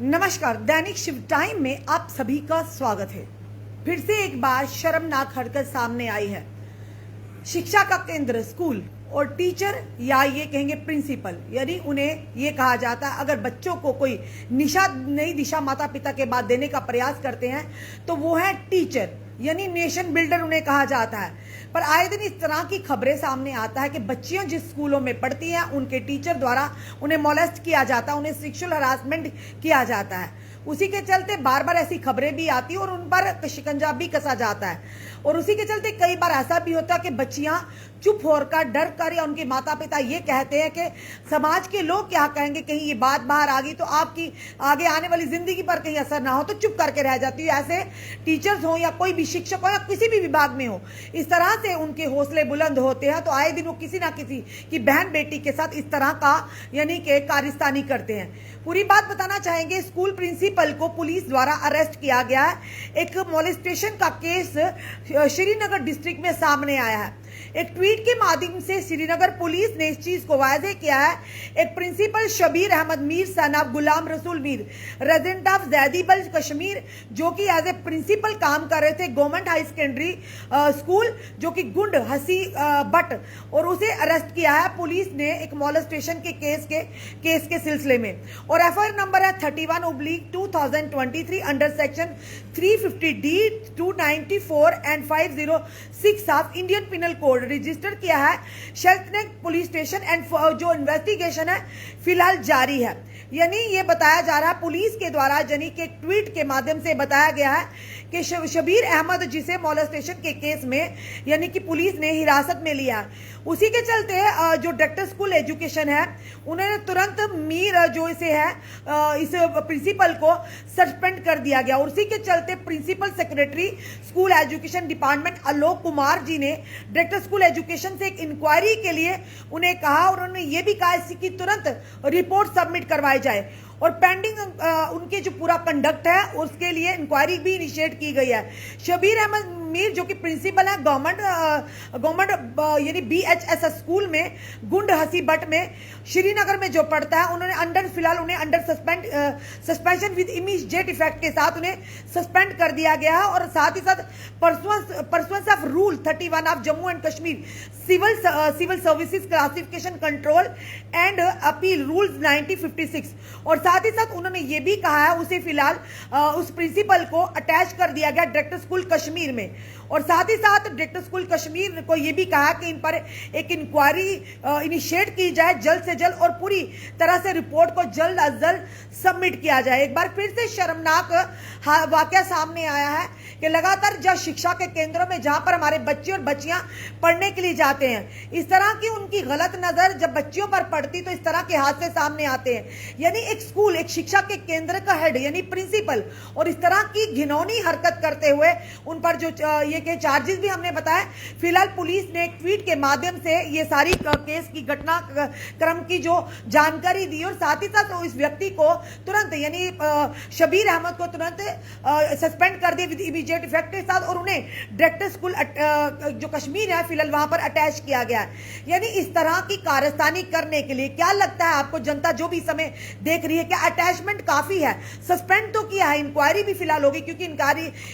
नमस्कार, दैनिक शिव टाइम में आप सभी का स्वागत है। फिर से एक बार शर्मनाक हरकत सामने आई है। शिक्षा का केंद्र स्कूल और टीचर या ये कहेंगे प्रिंसिपल, यानी उन्हें ये कहा जाता है अगर बच्चों को कोई नई दिशा माता पिता के बाद देने का प्रयास करते हैं तो वो है टीचर, यानी नेशन बिल्डर उन्हें कहा जाता है। पर आए दिन इस तरह की खबरें सामने आता है कि बच्चियां जिस स्कूलों में पढ़ती हैं उनके टीचर द्वारा उन्हें मोलेस्ट किया जाता है, उन्हें सेक्सुअल हरासमेंट किया जाता है। उसी के चलते बार बार ऐसी खबरें भी आती है और उन पर शिकंजा भी कसा जाता है। और उसी के चलते कई बार ऐसा भी होता है कि बच्चियां चुप होकर डर कर या उनके माता पिता ये कहते हैं कि समाज के लोग क्या कहेंगे, कहीं ये बात बाहर आ गई तो आपकी आगे आने वाली जिंदगी पर कहीं असर ना हो, तो चुप करके रह जाती है। ऐसे टीचर्स हो या कोई भी शिक्षक हो या किसी भी विभाग में हो, इस तरह से उनके हौसले बुलंद होते हैं तो आए दिन वो किसी ना किसी की बहन बेटी के साथ इस तरह का यानी कि कारिस्तानी करते हैं। पूरी बात बताना चाहेंगे। स्कूल प्रिंसिपल को पुलिस द्वारा अरेस्ट किया गया है। एक मोलेस्टेशन का केस श्रीनगर डिस्ट्रिक्ट में सामने आया है। एक ट्वीट के माध्यम से श्रीनगर पुलिस ने इस चीज को वाज़ेह किया है। एक principal Shabir Ahmad Mir son of Ghulam Rasool Mir, resident of Zadibal Kashmir, जो कि एज ए प्रिंसिपल काम कर रहे थे गवर्नमेंट हाई सेकेंडरी स्कूल जो कि गुंड हसी बट, और उसे अरेस्ट किया है पुलिस ने एक मोलेस्टेशन के केस के सिलसिले में। और एफआईआर नंबर है 31/2023 under section 350D 294 and 506 of Indian penal code register किया है शेल्टनेक पुलिस स्टेशन एंड जो इन्वेस्टिगेशन है फिलहाल जारी है। यानी ये बताया जा रहा है पुलिस के द्वारा, यानी कि एक ट्वीट के माध्यम से बताया गया है कि शबीर अहमद जिसे मोलेस्टेशन के केस में यानी कि पुलिस ने हिरासत में लिया, उसी के चलते जो डायरेक्टर स्कूल एजुकेशन है उन्होंने तुरंत मीर जो इसे है इस प्रिंसिपल को सस्पेंड कर दिया गया। उसी के चलते principal secretary school education department Alok Kumar ji ने डायरेक्टर स्कूल एजुकेशन से एक इंक्वायरी के लिए उन्हें कहा और उन्होंने ये भी कहा इसकी तुरंत रिपोर्ट सबमिट करवाई जाए और पेंडिंग उनके जो पूरा कंडक्ट है उसके लिए इंक्वायरी भी इनिशिएट की गई है। शबीर अहमद मीर जो कि प्रिंसिपल है गवर्नमेंट यानी BHS स्कूल में गुंड हसी बट में श्रीनगर में जो पढ़ता है, उन्होंने फिलहाल उन्हें under suspension with immediate effect के साथ उन्हें सस्पेंड कर दिया गया है। और साथ ही साथ pursuance of rule 31 of Jammu and Kashmir civil services classification control and appeal rules 1956, और साथ ही साथ उन्होंने ये भी कहा है उसे फिलहाल उस प्रिंसिपल को अटैच कर दिया गया डायरेक्टर स्कूल कश्मीर में। और साथ ही साथ डायरेक्टर स्कूल कश्मीर को यह भी कहा कि इन पर एक इंक्वायरी इनिशिएट की जाए जल्द से जल्द और पूरी तरह से रिपोर्ट को जल्द अज जल्द सबमिट किया जाए। एक बार फिर से शर्मनाक वाकया सामने आया है कि लगातार जब शिक्षा के केंद्रों में जहां पर हमारे बच्चे और बच्चियां पढ़ने के लिए जाते हैं, इस तरह की उनकी गलत नजर जब बच्चियों पर पड़ती तो इस तरह के हादसे सामने आते हैं। यानी एक स्कूल एक शिक्षा के केंद्र का हेड यानी प्रिंसिपल और इस तरह की घिनौनी हरकत करते हुए उन पर जो ये के चार्जेस भी हमने बताया। फिलहाल पुलिस ने एक ट्वीट के माध्यम से ये सारी केस की घटना क्रम की जो जानकारी दी और साथ ही साथ इस व्यक्ति को तुरंत यानी शबीर अहमद को तुरंत सस्पेंड कर दिया विद इमीडिएट इफेक्ट के साथ और उन्हें डायरेक्टर स्कूल जो कश्मीर है फिलहाल वहां पर अटैच किया गया है। यानी इस तरह की कारस्तानी करने के लिए क्या लगता है आपको, जनता जो भी समय देख रही है, क्या अटैचमेंट काफी है? सस्पेंड तो किया है, इंक्वायरी भी फिलहाल होगी क्योंकि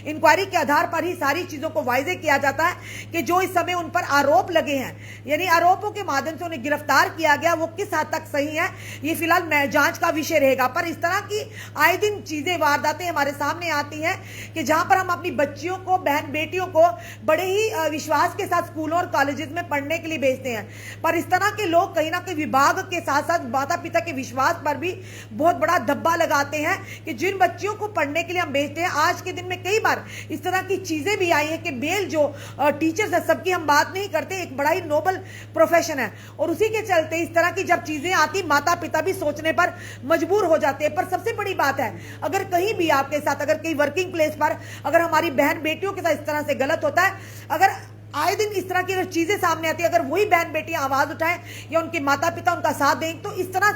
इंक्वायरी के आधार पर ही सारी चीजों को वाज़ेह किया जाता है कि जो इस समय उन पर आरोप लगे हैं, यानी आरोपों के माध्यम से उन्हें गिरफ्तार किया गया, वो किस हद तक सही है ये फिलहाल जांच का विषय रहेगा। पर इस तरह की आए दिन चीजें वारदातें हमारे सामने आती हैं कि जहां पर हम अपनी बच्चियों को बहन बेटियों को बड़े ही विश्वास के साथ स्कूलों और कॉलेजेस में पढ़ने के लिए भेजते हैं, पर इस तरह के लोग कहीं ना कहीं विभाग के साथ साथ माता पिता के विश्वास पर भी बहुत बड़ा धब्बा लगाते हैं कि जिन बच्चियों को पढ़ने के लिए हम भेजते हैं, आज के दिन में कई बार इस तरह की चीजें भी आई है कि बेल जो टीचर्स है सबकी हम बात नहीं करते, एक बड़ा ही नोबल प्रोफेशन है और उसी के चलते इस तरह की जब चीजें आती माता पिता भी सोचने पर मजबूर हो जाते हैं। पर सबसे बड़ी बात है अगर कहीं भी आपके साथ अगर कहीं वर्किंग प्लेस पर अगर हमारी बहन बेटियों के साथ इस तरह से गलत होता है, अगर आए दिन इस तरह की अगर चीजें सामने आती है, अगर वही बहन बेटियां आवाज उठाएं या उनके माता पिता उनका साथ दें, तो इस तरह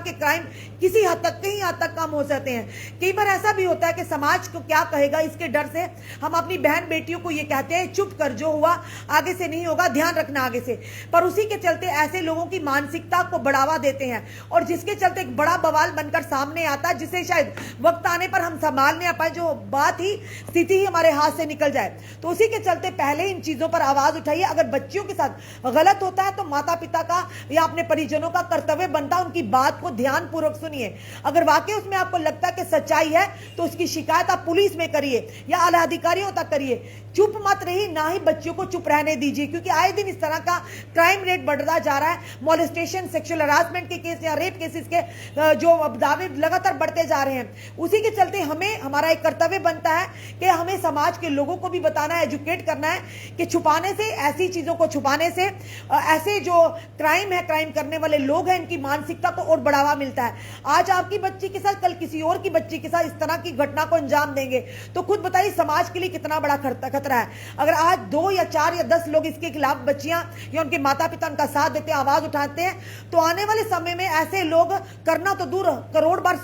के क्राइम किसी हद तक, कहीं हद तक कम हो सकते हैं। कई बार ऐसा भी होता है कि समाज को क्या कहेगा इसके डर से हम अपनी बहन बेटियों को ये कहते हैं चुप कर, जो हुआ आगे से नहीं होगा, ध्यान रखना आगे से। पर उसी के चलते ऐसे लोगों की मानसिकता को बढ़ावा देते हैं और जिसके चलते एक बड़ा बवाल बनकर सामने आता है, जिसे शायद वक्त आने पर हम संभाल नहीं पाए, जो बात ही स्थिति ही हमारे हाथ से निकल जाए। तो उसी के चलते पहले इन चीजों पर आवाज उठाइए। अगर बच्चियों के साथ गलत होता है तो माता पिता का या अपने परिजनों का कर्तव्य बनता है उनकी बात को ध्यान पूर्वक सुनिए। अगर वाकई उसमें आपको लगता है कि सच्चाई है तो उसकी शिकायत आप पुलिस में करिए या आला अधिकारियों तक करिए। चुप मत रहिए, ना ही बच्चियों को चुप रहने दीजिए, क्योंकि आए दिन इस तरह का क्राइम रेट बढ़ता जा रहा है। मॉलेस्टेशन, सेक्सुअल हरासमेंट के केस या रेप केसेस के जो दावे लगातार बढ़ते जा रहे हैं। उसी के चलते हमें, हमारा एक कर्तव्य बनता है कि हमें समाज के लोगों को भी बताना है, एजुकेट करना है कि छुपाने से, ऐसी चीजों को छुपाने से ऐसे जो क्राइम है, क्राइम करने वाले लोग हैं, इनकी मानसिकता को और बढ़ावा मिलता है। आज आपकी बच्ची के साथ, कल किसी और की बच्ची के साथ इस तरह की घटना को अंजाम देंगे तो खुद बताइए समाज के लिए कितना बड़ा खतरा है। अगर आज 2 या 4 या 10 लोग इसके खिलाफ, बच्चियां या उनके माता पिता उनका साथ देते हैं, आवाज उठाते हैं, तो आने वाले समय में ऐसे लोग, करना तो दूर, करोड़ बार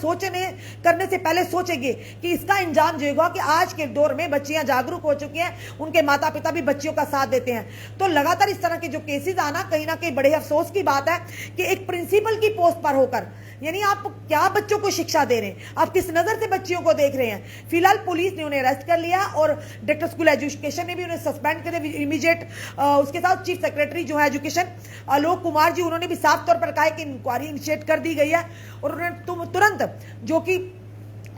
करने से पहले सोचेंगे कि इसका अंजाम जो होगा, कि आज के दौर में बच्चियां जागरूक हो चुकी हैं, उनके माता पिता भी बच्चियों का साथ देते हैं। तो लगातार इस तरह के जो केसेस आना कहीं ना कहीं बड़े अफसोस की बात है कि एक प्रिंसिपल की पोस्ट पर होकर, यानी आप क्या बच्चों को शिक्षा दे रहे हैं, आप किस नजर से बच्चियों को देख रहे हैं। फिलहाल पुलिस ने उन्हें अरेस्ट कर लिया और डायरेक्टर स्कूल एजुकेशन ने भी उन्हें सस्पेंड कर दिया इमीडिएट। उसके साथ चीफ सेक्रेटरी जो है एजुकेशन, आलोक कुमार जी, उन्होंने भी साफ तौर पर कहा कि इंक्वायरी इनिशिएट कर दी गई है और उन्होंने तुरंत जो कि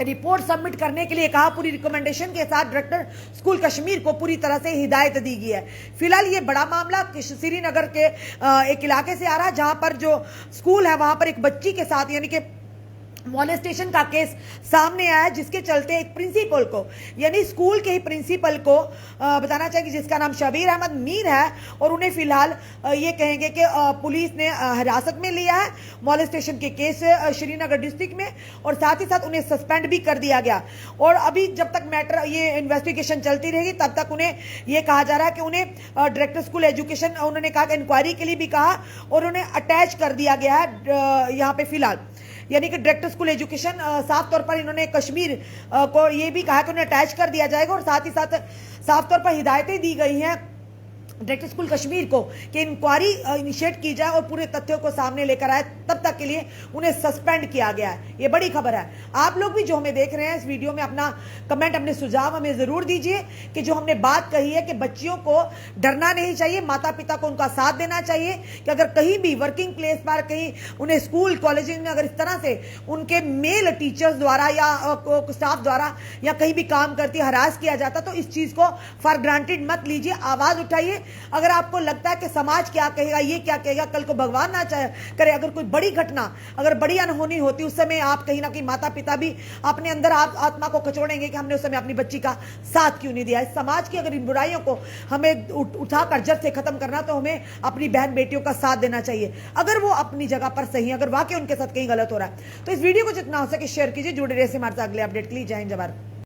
रिपोर्ट सबमिट करने के लिए कहा, पूरी रिकमेंडेशन के साथ डायरेक्टर स्कूल कश्मीर को पूरी तरह से हिदायत दी गई है। फिलहाल ये बड़ा मामला श्रीनगर के एक इलाके से आ रहा है, जहां पर जो स्कूल है वहां पर एक बच्ची के साथ यानी कि मॉलेस्टेशन का केस सामने आया, जिसके चलते एक प्रिंसिपल को, यानी स्कूल के ही प्रिंसिपल को बताना चाहिए, जिसका नाम शबीर अहमद मीर है, और उन्हें फिलहाल ये कहेंगे कि पुलिस ने हिरासत में लिया है मॉलेस्टेशन के केस श्रीनगर डिस्ट्रिक्ट में, और साथ ही साथ उन्हें सस्पेंड भी कर दिया गया। और अभी जब तक मैटर, ये इन्वेस्टिगेशन चलती रहेगी, तब तक उन्हें ये कहा जा रहा है कि उन्हें डायरेक्टर स्कूल एजुकेशन, उन्होंने कहा कि इंक्वायरी के लिए भी कहा, और उन्हें अटैच कर दिया गया है यहाँ पे फिलहाल, यानी कि डायरेक्टर स्कूल एजुकेशन साफ तौर पर इन्होंने कश्मीर को ये भी कहा कि उन्हें अटैच कर दिया जाएगा, और साथ ही साथ साफ तौर पर हिदायतें दी गई हैं डायरेक्टर स्कूल कश्मीर को कि इंक्वायरी इनिशिएट की जाए और पूरे तथ्यों को सामने लेकर आए। तब तक के लिए उन्हें सस्पेंड किया गया है। ये बड़ी खबर है। आप लोग भी जो हमें देख रहे हैं इस वीडियो में, अपना कमेंट, अपने सुझाव हमें जरूर दीजिए कि जो हमने बात कही है कि बच्चियों को डरना नहीं चाहिए, माता पिता को उनका साथ देना चाहिए, कि अगर कहीं भी वर्किंग प्लेस पर, कहीं उन्हें स्कूल कॉलेज में अगर इस तरह से उनके मेल टीचर्स द्वारा या स्टाफ द्वारा या कहीं भी काम करती हरास किया जाता, तो इस चीज को फॉर ग्रांटेड मत लीजिए, आवाज उठाइए। अगर आपको लगता है कि समाज क्या कहेगा, ये क्या कहेगा, कल को भगवान ना करे अगर कोई बड़ी घटना, अगर बड़ी अनहोनी होती, उस समय आप कहीं ना कहीं माता पिता भी अपने अंदर आत्मा को कचोड़ेंगे कि हमने उस समय अपनी बच्ची का साथ क्यों नहीं दिया। इस समाज की अगर इन बुराइयों को हमें उठाकर जड़ से खत्म करना, तो हमें अपनी बहन बेटियों का साथ देना चाहिए, अगर वो अपनी जगह पर सही है, अगर वाकई उनके साथ कहीं गलत हो रहा है। तो इस वीडियो को जितना हो सके शेयर कीजिए। जुड़े रहिए हमारे साथ अगले अपडेट के लिए। जय हिंद, जय भारत।